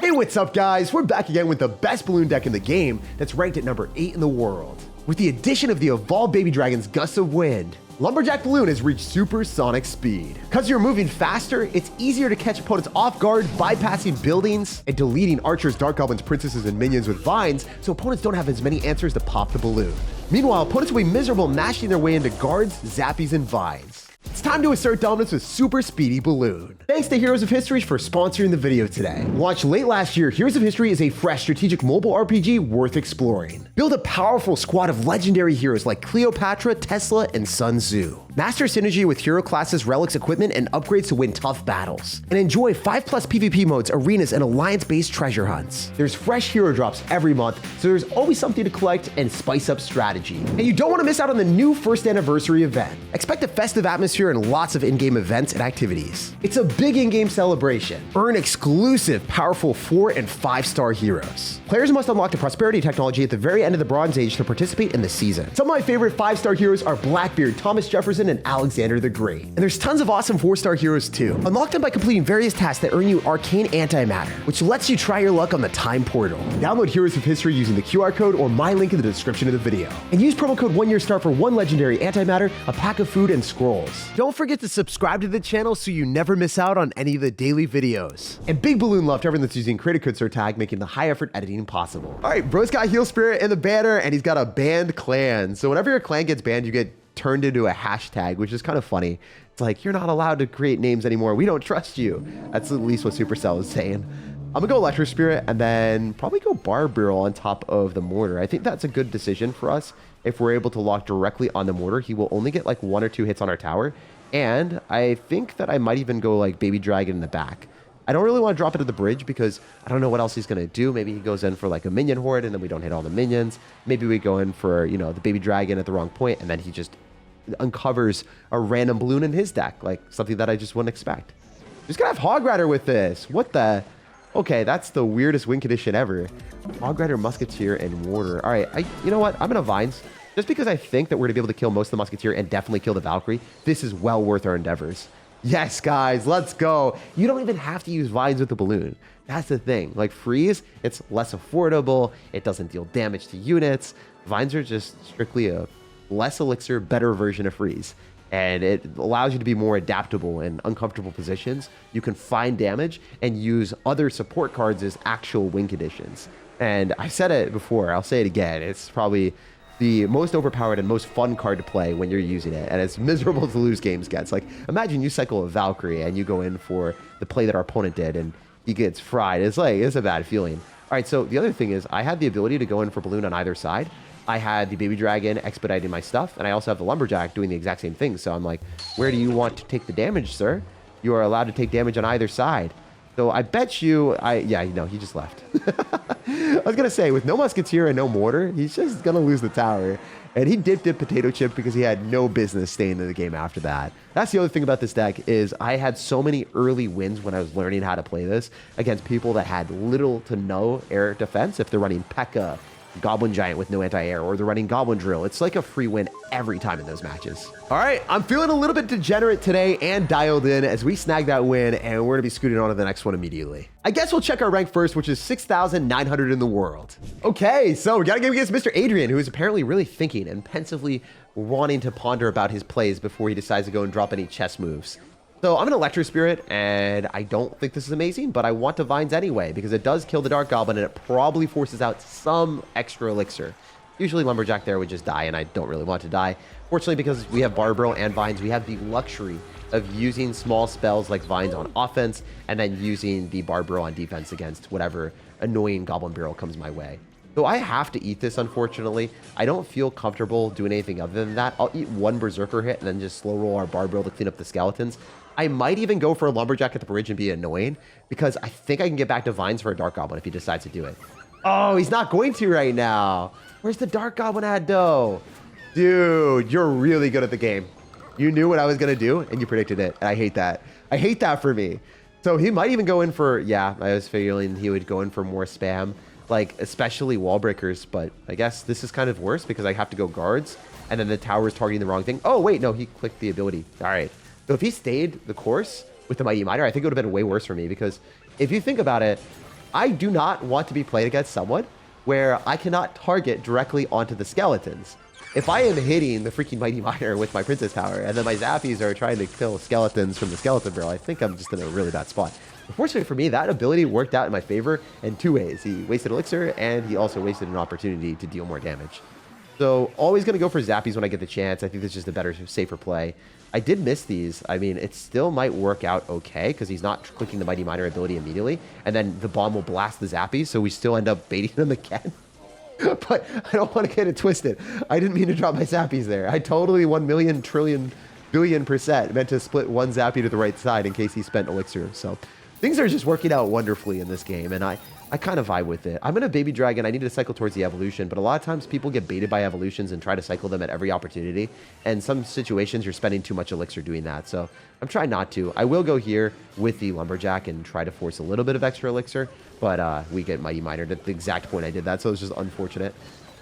Hey, what's up guys? We're back again with the best balloon deck in the game that's ranked at number 8 in the world. With the addition of the evolved Baby Dragon's Gust of Wind, Lumberjack Balloon has reached supersonic speed. Because you're moving faster, it's easier to catch opponents off guard, bypassing buildings and deleting archers, dark goblins, princesses, and minions with vines, so opponents don't have as many answers to pop the balloon. Meanwhile, opponents will be miserable mashing their way into guards, zappies, and vines. It's time to assert dominance with Super Speedy Balloon. Thanks to Heroes of History for sponsoring the video today. Launched late last year, Heroes of History is a fresh strategic mobile RPG worth exploring. Build a powerful squad of legendary heroes like Cleopatra, Tesla, and Sun Tzu. Master synergy with hero classes, relics, equipment, and upgrades to win tough battles. And enjoy 5+ PvP modes, arenas, and alliance-based treasure hunts. There's fresh hero drops every month, so there's always something to collect and spice up strategy. And you don't want to miss out on the new first anniversary event. Expect a festive atmosphere and lots of in-game events and activities. It's a big in-game celebration. Earn exclusive, powerful 4- and 5-star heroes. Players must unlock the prosperity technology at the very end of the Bronze Age to participate in the season. Some of my favorite 5-star heroes are Blackbeard, Thomas Jefferson, and Alexander the Great. And there's tons of awesome 4-star heroes too. Unlock them by completing various tasks that earn you arcane antimatter, which lets you try your luck on the time portal. Download Heroes of History using the QR code or my link in the description of the video. And use promo code 1YearStart for 1 legendary antimatter, a pack of food, and scrolls. Don't forget to subscribe to the channel so you never miss out on any of the daily videos. And big balloon love to everyone that's using creator code SirTag, making the high effort editing possible. All right, bro's got Heal Spirit in the banner, and he's got a banned clan. So whenever your clan gets banned, you get turned into a hashtag, which is kind of funny. It's like, you're not allowed to create names anymore. We don't trust you. That's at least what Supercell is saying. I'm gonna go Electro Spirit and then probably go Barbarrel on top of the Mortar. I think that's a good decision for us. If we're able to lock directly on the Mortar, he will only get like 1 or 2 hits on our tower. And I think that I might even go like Baby Dragon in the back. I don't really want to drop it at the bridge because I don't know what else he's going to do. Maybe he goes in for like a minion horde and then we don't hit all the minions. Maybe we go in for, you know, the Baby Dragon at the wrong point and then he just uncovers a random balloon in his deck, like something that I just wouldn't expect. Just gonna have Hog Rider with this. What the? Okay, that's the weirdest win condition ever. Hog Rider, Musketeer, and Warder. All right, you know what? I'm gonna Vines. Just because I think that we're gonna be able to kill most of the Musketeer and definitely kill the Valkyrie, this is well worth our endeavors. Yes, guys, let's go. You don't even have to use Vines with the balloon. That's the thing. Like Freeze, it's less affordable. It doesn't deal damage to units. Vines are just strictly a less elixir, better version of Freeze. And it allows you to be more adaptable in uncomfortable positions. You can find damage and use other support cards as actual win conditions. And I've said it before, I'll say it again. It's probably the most overpowered and most fun card to play when you're using it, and it's miserable to lose games against. Like, imagine you cycle a Valkyrie and you go in for the play that our opponent did and he gets fried. It's like, it's a bad feeling. All right, so the other thing is I had the ability to go in for balloon on either side. I had the Baby Dragon expediting my stuff, and I also have the Lumberjack doing the exact same thing. So I'm like, where do you want to take the damage, sir? You are allowed to take damage on either side. So I bet you, yeah, no, he just left. I was going to say, with no Musketeer and no Mortar, he's just going to lose the tower. And he did Potato Chip because he had no business staying in the game after that. That's the other thing about this deck is I had so many early wins when I was learning how to play this against people that had little to no air defense. If they're running P.E.K.K.A, Goblin Giant with no anti-air, or they're running Goblin Drill. It's like a free win every time in those matches. All right, I'm feeling a little bit degenerate today and dialed in as we snag that win, and we're gonna be scooting on to the next one immediately. I guess we'll check our rank first, which is 6,900 in the world. Okay, so we gotta game against Mr. Adrian, who is apparently really thinking and pensively wanting to ponder about his plays before he decides to go and drop any chess moves. So I'm an Electro Spirit, and I don't think this is amazing, but I want to Vines anyway, because it does kill the Dark Goblin, and it probably forces out some extra elixir. Usually Lumberjack there would just die, and I don't really want to die. Fortunately, because we have Barbarrel and Vines, we have the luxury of using small spells like Vines on offense, and then using the Barbarrel on defense against whatever annoying Goblin Barrel comes my way. So I have to eat this, unfortunately. I don't feel comfortable doing anything other than that. I'll eat 1 Berserker hit and then just slow roll our Barbarrel to clean up the skeletons. I might even go for a Lumberjack at the bridge and be annoying because I think I can get back to Vines for a Dark Goblin if he decides to do it. Oh, he's not going to right now. Where's the Dark Goblin at, though? Dude, you're really good at the game. You knew what I was going to do, and you predicted it, and I hate that. I hate that for me. So he might even go in for, yeah, I was feeling he would go in for more spam, like especially wall breakers, but I guess this is kind of worse because I have to go guards, and then the tower is targeting the wrong thing. Oh, wait, no, he clicked the ability. All right. So if he stayed the course with the Mighty Miter, I think it would have been way worse for me because if you think about it, I do not want to be playing against someone where I cannot target directly onto the skeletons. If I am hitting the freaking Mighty Miner with my Princess Tower, and then my Zappies are trying to kill skeletons from the Skeleton Barrel, I think I'm just in a really bad spot. Unfortunately for me, that ability worked out in my favor in two ways. He wasted Elixir, and he also wasted an opportunity to deal more damage. So always going to go for Zappies when I get the chance. I think that's just a better, safer play. I did miss these. I mean, it still might work out okay, because he's not clicking the Mighty Miner ability immediately, and then the bomb will blast the Zappies, so we still end up baiting them again. But I don't want to get it twisted. I didn't mean to drop my Zappies there. I totally 1 million trillion billion% meant to split one Zappy to the right side in case he spent Elixir. So things are just working out wonderfully in this game, and I kind of vibe with it. I'm in a Baby Dragon. I need to cycle towards the evolution, but a lot of times people get baited by evolutions and try to cycle them at every opportunity. And some situations you're spending too much Elixir doing that. So I'm trying not to. I will go here with the Lumberjack and try to force a little bit of extra Elixir, but we get Mighty Miner at the exact point I did that, so it's just unfortunate.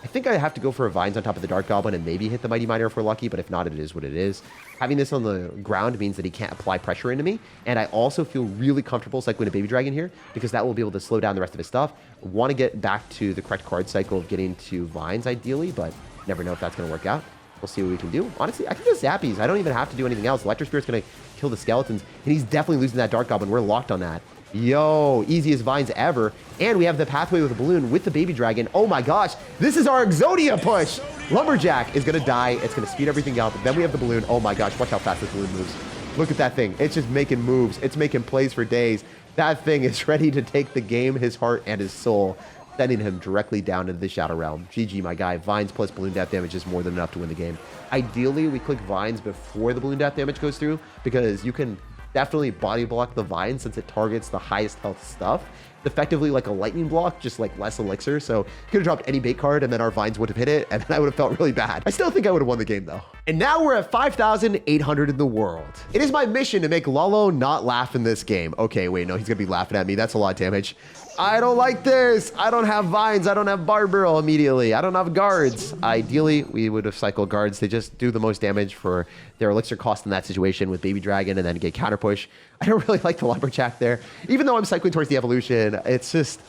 I think I have to go for a Vines on top of the Dark Goblin and maybe hit the Mighty Miner if we're lucky, but if not, it is what it is. Having this on the ground means that he can't apply pressure into me, and I also feel really comfortable cycling a Baby Dragon here because that will be able to slow down the rest of his stuff. I want to get back to the correct card cycle of getting to Vines ideally, but never know if that's going to work out. We'll see what we can do. Honestly, I can just Zappies. I don't even have to do anything else. Electro Spirit's going to kill the skeletons, and he's definitely losing that Dark Goblin. We're locked on that. Yo, easiest Vines ever. And we have the pathway with the balloon with the Baby Dragon. Oh my gosh, this is our Exodia push. Lumberjack is going to die. It's going to speed everything up. Then we have the balloon. Oh my gosh, watch how fast this balloon moves. Look at that thing. It's just making moves. It's making plays for days. That thing is ready to take the game, his heart, and his soul, sending him directly down into the Shadow Realm. GG, my guy. Vines plus balloon death damage is more than enough to win the game. Ideally, we click Vines before the balloon death damage goes through because you can definitely body block the Vine since it targets the highest health stuff. It's effectively like a lightning block, just like less Elixir. So could have dropped any bait card and then our Vines would have hit it, and then I would have felt really bad. I still think I would have won the game though. And now we're at 5,800 in the world. It is my mission to make Lalo not laugh in this game. Okay, wait, no, he's gonna be laughing at me. That's a lot of damage. I don't like this. I don't have Vines. I don't have Barbarrel immediately. I don't have guards. Ideally, we would have cycled guards. They just do the most damage for their Elixir cost in that situation with Baby Dragon and then get counterpush. I don't really like the Lumberjack there. Even though I'm cycling towards the evolution, it's just,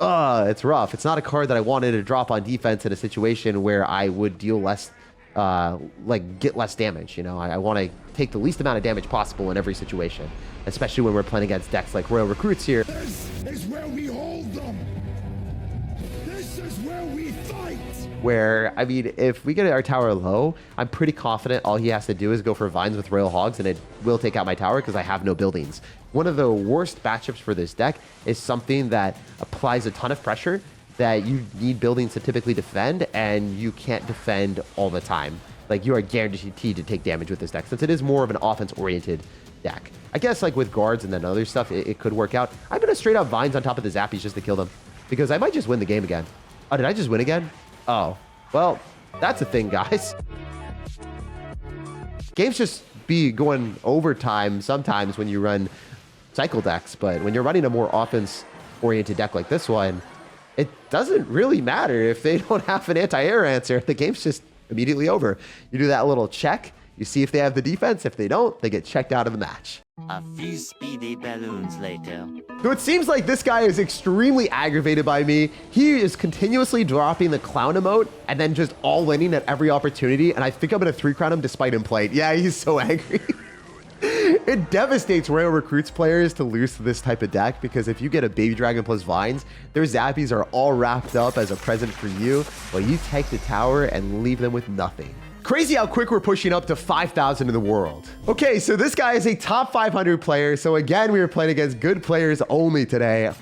it's rough. It's not a card that I wanted to drop on defense in a situation where I would deal less, get less damage. You know, I want to take the least amount of damage possible in every situation, especially when we're playing against decks like Royal Recruits here. This is where we hold them. This is where we fight. Where, I mean, if we get our tower low, I'm pretty confident all he has to do is go for Vines with Royal Hogs, and it will take out my tower because I have no buildings. One of the worst matchups for this deck is something that applies a ton of pressure that you need buildings to typically defend, and you can't defend all the time. Like, you are guaranteed to take damage with this deck, since it is more of an offense-oriented deck. I guess, like, with guards and then other stuff, it could work out. I'm going to straight up Vines on top of the Zappies just to kill them, because I might just win the game again. Oh, did I just win again? Oh, well, that's a thing, guys. Games just be going overtime sometimes when you run cycle decks, but when you're running a more offense-oriented deck like this one, it doesn't really matter if they don't have an anti-air answer. The game's just immediately over. You do that little check, you see if they have the defense. If they don't, they get checked out of the match. A few speedy balloons later. So it seems like this guy is extremely aggravated by me. He is continuously dropping the clown emote and then just all winning at every opportunity. And I think I'm going to 3-crown him despite him playing. Yeah, he's so angry. It devastates Royal Recruits players to lose to this type of deck, because if you get a Baby Dragon plus Vines, their Zappies are all wrapped up as a present for you, while you take the tower and leave them with nothing. Crazy how quick we're pushing up to 5,000 in the world. Okay, so this guy is a top 500 player. So again, we are playing against good players only today.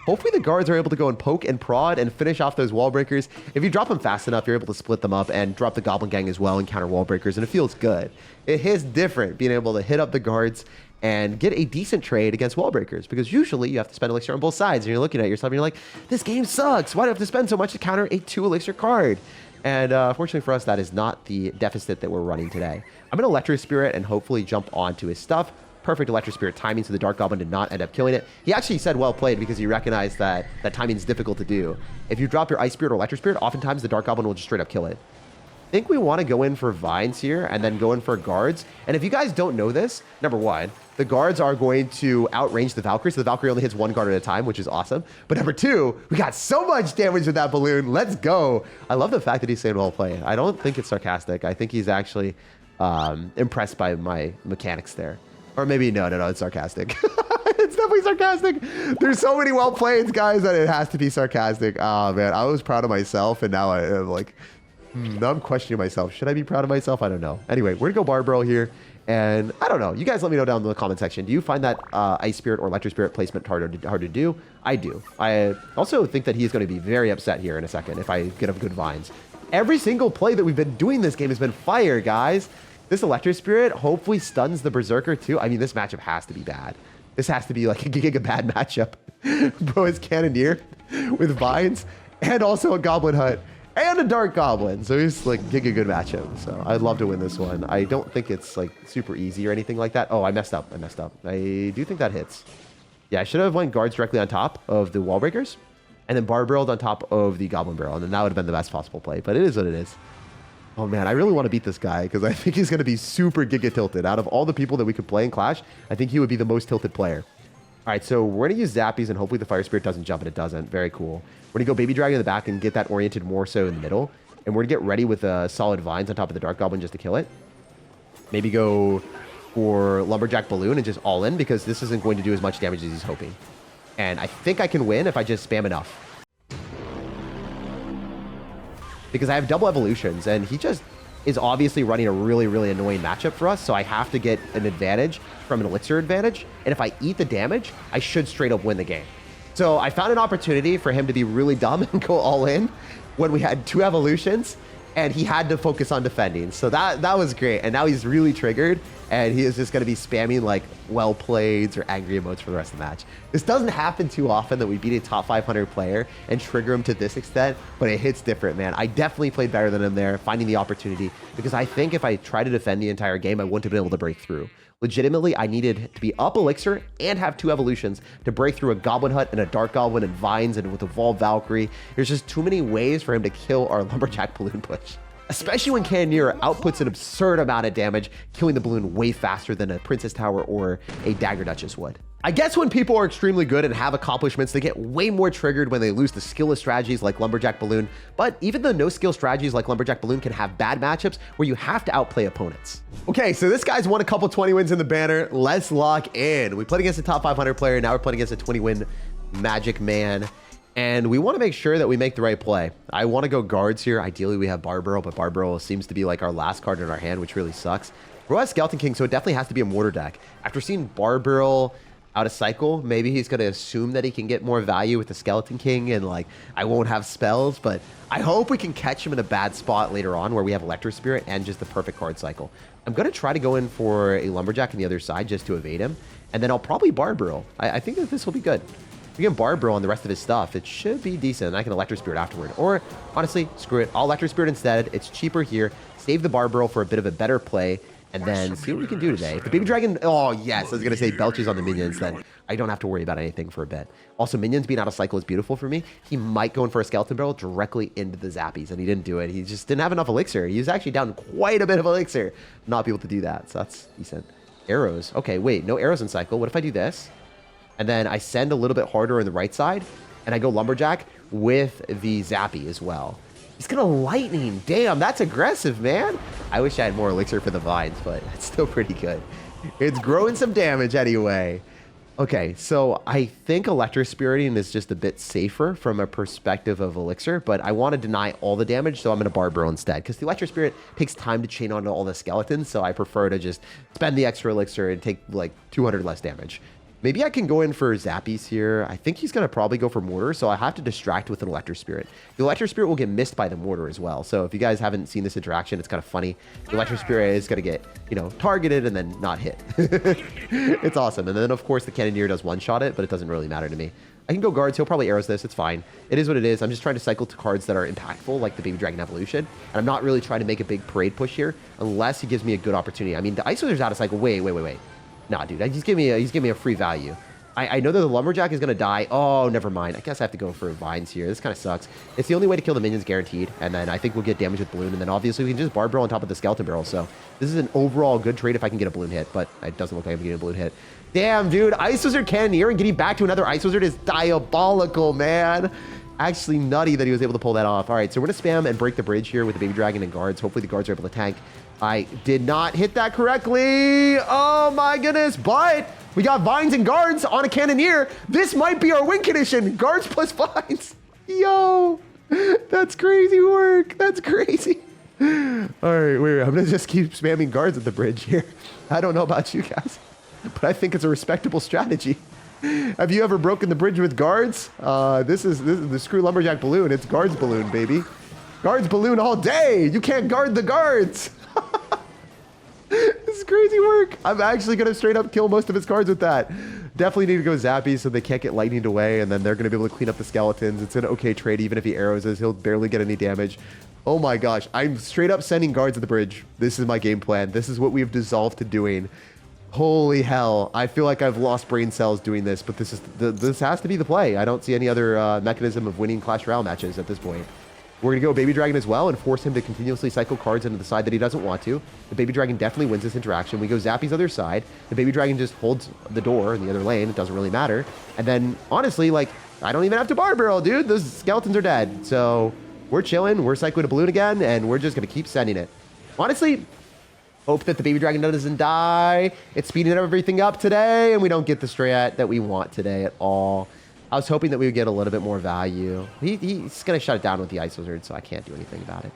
Hopefully the guards are able to go and poke and prod and finish off those wall breakers. If you drop them fast enough, you're able to split them up and drop the Goblin Gang as well and counter wall breakers, and it feels good. It is different being able to hit up the guards and get a decent trade against wall breakers, because usually you have to spend Elixir on both sides and you're looking at yourself and you're like, this game sucks. Why do I have to spend so much to counter a 2 Elixir card? And fortunately for us, that is not the deficit that we're running today. I'm going to Electro Spirit and hopefully jump onto his stuff. Perfect Electro Spirit timing, so the Dark Goblin did not end up killing it. He actually said well played, because he recognized that timing is difficult to do. If you drop your Ice Spirit or Electro Spirit, oftentimes the Dark Goblin will just straight up kill it. think we want to go in for vines here and then go in for guards. And if you guys don't know this, number one, the guards are going to outrange the Valkyrie. So the Valkyrie only hits one guard at a time, which is awesome. But number two, we got so much damage with that balloon. Let's go. I love the fact that he's saying well played. I don't think it's sarcastic. I think he's actually impressed by my mechanics there. Or maybe, no, it's sarcastic. It's definitely sarcastic. There's so many well played guys that it has to be sarcastic. Oh, man, I was proud of myself. And now I'm like, now I'm questioning myself. Should I be proud of myself? I don't know. Anyway, we're going to go Barbell here. And I don't know. You guys let me know down in the comment section. Do you find that Ice Spirit or Electric Spirit placement hard to do? I do. I also think that he's going to be very upset here in a second if I get up good vines. Every single play that we've been doing this game has been fire, guys. This Electric Spirit hopefully stuns the Berserker too. I mean, this matchup has to be bad. This has to be like a giga bad matchup. Bro is Cannoneer with vines and also a Goblin Hut and a Dark Goblin. So he's like giga good matchup. So I'd love to win this one. I don't think it's like super easy or anything like that. Oh, I messed up. I do think that hits. Yeah, I should have went guards directly on top of the wall breakers and then bar barreled on top of the Goblin Barrel. And then that would have been the best possible play, but it is what it is. Oh man, I really want to beat this guy because I think he's going to be super giga tilted. Out of all the people that we could play in Clash, I think he would be the most tilted player. All right, so we're going to use Zappies and hopefully the Fire Spirit doesn't jump, and it doesn't. Very cool. We're going to go Baby Dragon in the back and get that oriented more so in the middle. And we're going to get ready with solid vines on top of the Dark Goblin just to kill it. Maybe go for Lumberjack Balloon and just all in because this isn't going to do as much damage as he's hoping. And I think I can win if I just spam enough. Because I have double evolutions, and he just is obviously running a really, really annoying matchup for us, so I have to get an advantage from an elixir advantage, and if I eat the damage, I should straight up win the game. So I found an opportunity for him to be really dumb and go all in when we had 2 evolutions, and he had to focus on defending. So that was great, and now he's really triggered, and he is just going to be spamming like well playeds or angry emotes for the rest of the match. This doesn't happen too often that we beat a top 500 player and trigger him to this extent, but it hits different, man. I definitely played better than him there, finding the opportunity, because I think if I tried to defend the entire game, I wouldn't have been able to break through. Legitimately, I needed to be up elixir and have 2 evolutions to break through a Goblin Hut and a Dark Goblin and vines and with Evolved Valkyrie. There's just too many ways for him to kill our Lumberjack Balloon push. Especially when Cannoneer outputs an absurd amount of damage, killing the balloon way faster than a Princess Tower or a Dagger Duchess would. I guess when people are extremely good and have accomplishments, they get way more triggered when they lose the skillless strategies like Lumberjack Balloon, but even the no-skill strategies like Lumberjack Balloon can have bad matchups where you have to outplay opponents. Okay, so this guy's won a couple 20 wins in the banner. Let's lock in. We played against a top 500 player, now we're playing against a 20-win Magic Man. And we want to make sure that we make the right play. I want to go guards here. Ideally, we have Barbell, but Barbell seems to be like our last card in our hand, which really sucks. Bro has Skeleton King, so it definitely has to be a mortar deck. After seeing Barbell out of cycle, maybe he's going to assume that he can get more value with the Skeleton King and like I won't have spells, but I hope we can catch him in a bad spot later on where we have Electric Spirit and just the perfect card cycle. I'm going to try to go in for a Lumberjack on the other side just to evade him, and then I'll probably Barbell. I think that this will be good. If we can Barbell on the rest of his stuff, it should be decent, and I can Electric Spirit afterward. Or, honestly, screw it. I'll Electric Spirit instead. It's cheaper here. Save the Barbell for a bit of a better play, and then see what we can do today. If the Baby Dragon... Oh, yes, I was going to say belches on the minions, then I don't have to worry about anything for a bit. Also, minions being out of cycle is beautiful for me. He might go in for a Skeleton Barrel directly into the Zappies, and he didn't do it. He just didn't have enough elixir. He was actually down quite a bit of elixir. Not be able to do that, so that's decent. Arrows. Okay, wait, no arrows in cycle. What if I do this? And then I send a little bit harder on the right side, and I go Lumberjack with the Zappy as well. He's gonna Lightning. Damn, that's aggressive, man. I wish I had more elixir for the vines, but it's still pretty good. It's growing some damage anyway. Okay, so I think Electric Spiriting is just a bit safer from a perspective of elixir, but I want to deny all the damage, so I'm going to Barbell instead, because the Electric Spirit takes time to chain onto all the skeletons, so I prefer to just spend the extra elixir and take like 200 less damage. Maybe I can go in for Zappies here. I think he's going to probably go for Mortar, so I have to distract with an Electric Spirit. The Electric Spirit will get missed by the Mortar as well. So if you guys haven't seen this interaction, it's kind of funny. The Electric Spirit is going to get, you know, targeted and then not hit. It's awesome. And then, of course, the Cannoneer does one-shot it, but it doesn't really matter to me. I can go guards. He'll probably arrows this. It's fine. It is what it is. I'm just trying to cycle to cards that are impactful, like the Baby Dragon Evolution. And I'm not really trying to make a big parade push here, unless he gives me a good opportunity. I mean, the Ice Wizard's out of cycle. Wait. Nah, dude, he's giving me a free value. I know that the lumberjack is going to die. Oh, never mind. I guess I have to go for vines here. This kind of sucks. It's the only way to kill the minions guaranteed. And then I think we'll get damage with balloon. And then obviously we can just barb barrel on top of the skeleton barrel. So this is an overall good trade if I can get a balloon hit. But it doesn't look like I'm getting a balloon hit. Damn, dude. Ice Wizard Cannoneer and getting back to another Ice Wizard is diabolical, man. Actually nutty that he was able to pull that off. All right, so we're going to spam and break the bridge here with the baby dragon and guards. Hopefully the guards are able to tank. I did not hit that correctly. Oh my goodness. But we got vines and guards on a cannoneer. This might be our win condition. Guards plus vines. Yo, that's crazy work. That's crazy. All right, wait. I'm going to just keep spamming guards at the bridge here. I don't know about you guys, but I think it's a respectable strategy. Have you ever broken the bridge with guards? This is the screw lumberjack balloon. It's guards balloon, baby. Guards balloon all day. You can't guard the guards. This is crazy work. I'm actually going to straight up kill most of his cards with that. Definitely need to go zappy so they can't get lightninged away, and then they're going to be able to clean up the skeletons. It's an okay trade, even if he arrows us. He'll barely get any damage. Oh my gosh. I'm straight up sending guards at the bridge. This is my game plan. This is what we've dissolved to doing. Holy hell. I feel like I've lost brain cells doing this, but this has to be the play. I don't see any other mechanism of winning Clash Royale matches at this point. We're going to go Baby Dragon as well and force him to continuously cycle cards into the side that he doesn't want to. The Baby Dragon definitely wins this interaction. We go Zappy's other side. The Baby Dragon just holds the door in the other lane. It doesn't really matter. And then, honestly, like, I don't even have to bar barrel, dude. Those skeletons are dead. So we're chilling. We're cycling a balloon again, and we're just going to keep sending it. Honestly, hope that the Baby Dragon doesn't die. It's speeding everything up today, and we don't get the strat that we want today at all. I was hoping that we would get a little bit more value. He's going to shut it down with the Ice Wizard, so I can't do anything about it.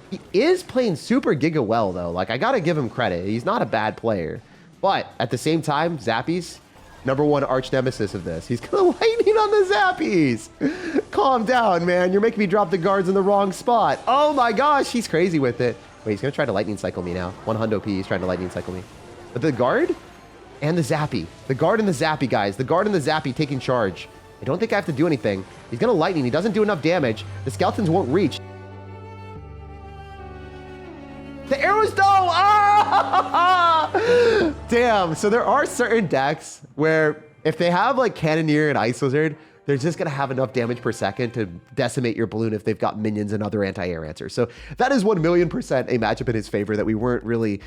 He is playing super giga well, though. Like, I got to give him credit. He's not a bad player. But at the same time, Zappies, #1 arch nemesis of this. He's going to lightning on the Zappies. Calm down, man. You're making me drop the guards in the wrong spot. Oh, my gosh. He's crazy with it. Wait, he's going to try to lightning cycle me now. 100 P, he's trying to lightning cycle me. But the guard and the Zappy. The guard and the Zappy, guys. The guard and the Zappy taking charge. I don't think I have to do anything. He's going to lightning. He doesn't do enough damage. The skeletons won't reach. The arrows don't! Ah! Damn. So there are certain decks where if they have like Cannoneer and Ice Wizard, they're just going to have enough damage per second to decimate your balloon if they've got minions and other anti-air answers. So that is 1,000,000% a matchup in his favor that we weren't really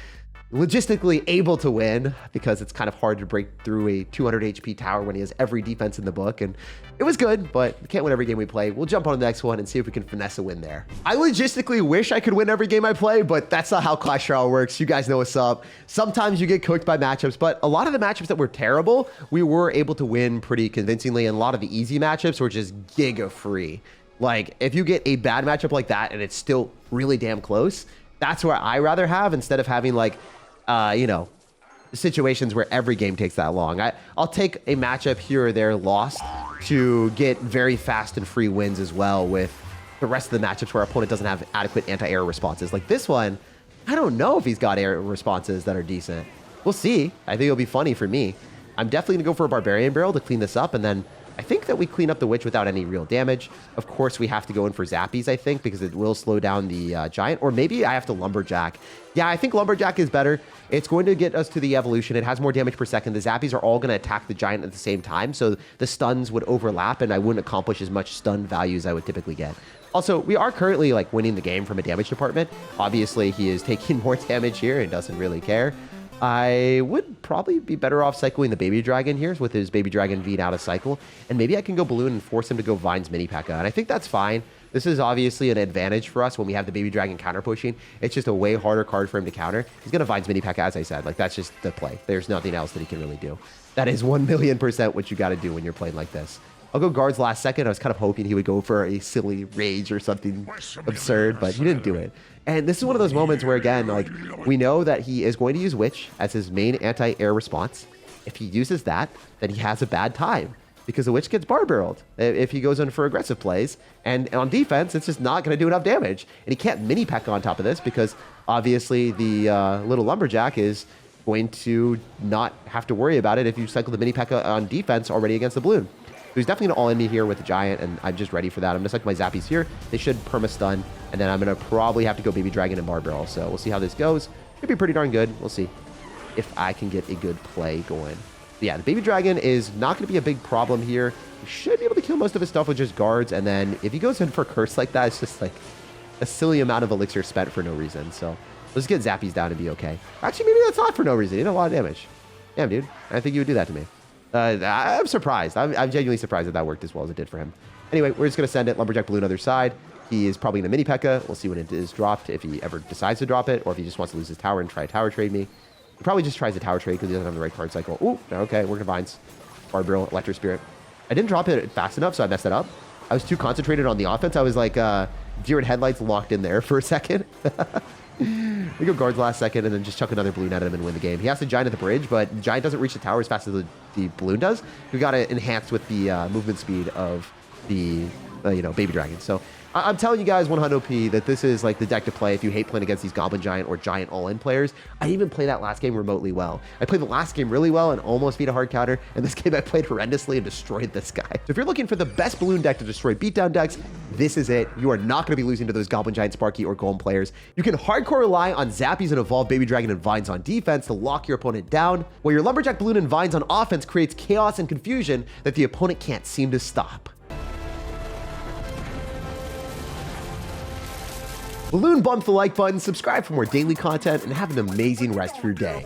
logistically able to win because it's kind of hard to break through a 200 HP tower when he has every defense in the book. And it was good, but we can't win every game we play. We'll jump on the next one and see if we can finesse a win there. I logistically wish I could win every game I play, but that's not how Clash Royale works. You guys know what's up. Sometimes you get cooked by matchups, but a lot of the matchups that were terrible, we were able to win pretty convincingly. And a lot of the easy matchups were just giga free. Like if you get a bad matchup like that and it's still really damn close, that's where I rather have instead of having like, you know, situations where every game takes that long. I'll take a matchup here or there lost to get very fast and free wins as well with the rest of the matchups where our opponent doesn't have adequate anti-air responses. Like this one, I don't know if he's got air responses that are decent. We'll see. I think it'll be funny for me. I'm definitely gonna go for a Barbarian Barrel to clean this up, and then I think that we clean up the Witch without any real damage. Of course, we have to go in for Zappies, I think, because it will slow down the Giant. Or maybe I have to Lumberjack. Yeah, I think Lumberjack is better. It's going to get us to the evolution. It has more damage per second. The Zappies are all going to attack the Giant at the same time, so the stuns would overlap, and I wouldn't accomplish as much stun value as I would typically get. Also, we are currently like winning the game from a damage department. Obviously, he is taking more damage here and doesn't really care. I would probably be better off cycling the Baby Dragon here with his Baby Dragon V'd out of cycle. And maybe I can go Balloon and force him to go Vines Mini P.E.K.K.A. And I think that's fine. This is obviously an advantage for us when we have the Baby Dragon counter pushing. It's just a way harder card for him to counter. He's going to Vines Mini P.E.K.K.A. as I said. Like, that's just the play. There's nothing else that he can really do. That is 1,000,000% what you got to do when you're playing like this. I'll go guards last second. I was kind of hoping he would go for a silly rage or something absurd, but he didn't do it. And this is one of those moments where, again, like, we know that he is going to use Witch as his main anti-air response. If he uses that, then he has a bad time because the Witch gets bar barreled if he goes in for aggressive plays. And on defense, it's just not going to do enough damage. And he can't mini P.E.K.K.A. on top of this because obviously the little Lumberjack is going to not have to worry about it if you cycle the mini P.E.K.K.A. on defense already against the Balloon. So he's definitely going to all-in me here with the Giant, and I'm just ready for that. I'm going to cycle my Zappies here. They should perma-stun, and then I'm going to probably have to go Baby Dragon and Bar Barrel. So we'll see how this goes. Should be pretty darn good. We'll see if I can get a good play going. Yeah, the Baby Dragon is not going to be a big problem here. You should be able to kill most of his stuff with just guards, and then if he goes in for Curse like that, it's just like a silly amount of elixir spent for no reason. So let's get Zappies down and be okay. Actually, maybe that's not for no reason. He did a lot of damage. Damn, dude. I think you would do that to me. I'm surprised. I'm genuinely surprised that worked as well as it did for him. Anyway, we're just going to send it. Lumberjack Balloon other side. He is probably going to mini P.E.K.K.A. We'll see when it is dropped, if he ever decides to drop it, or if he just wants to lose his tower and try a tower trade me. He probably just tries a tower trade because he doesn't have the right card cycle. Ooh, okay, Work of Vines. Barbarrel, Electro Spirit. I didn't drop it fast enough, so I messed it up. I was too concentrated on the offense. I was like deer in headlights locked in there for a second. We go guards last second and then just chuck another balloon at him and win the game. He has to giant at the bridge, but the giant doesn't reach the tower as fast as the balloon does. We got to enhance with the movement speed of the baby dragon. So I'm telling you guys 100p that this is like the deck to play if you hate playing against these goblin giant or giant all-in players. I even played that last game remotely well. I played the last game really well and almost beat a hard counter, and this game I played horrendously and destroyed this guy. So if you're looking for the best balloon deck to destroy beatdown decks, this is it. You are not going to be losing to those goblin giant, Sparky, or golem players. You can hardcore rely on Zappies and Evolved Baby Dragon and Vines on defense to lock your opponent down, while your Lumberjack Balloon and Vines on offense creates chaos and confusion that the opponent can't seem to stop. Balloon bump the like button, subscribe for more daily content, and have an amazing rest of your day.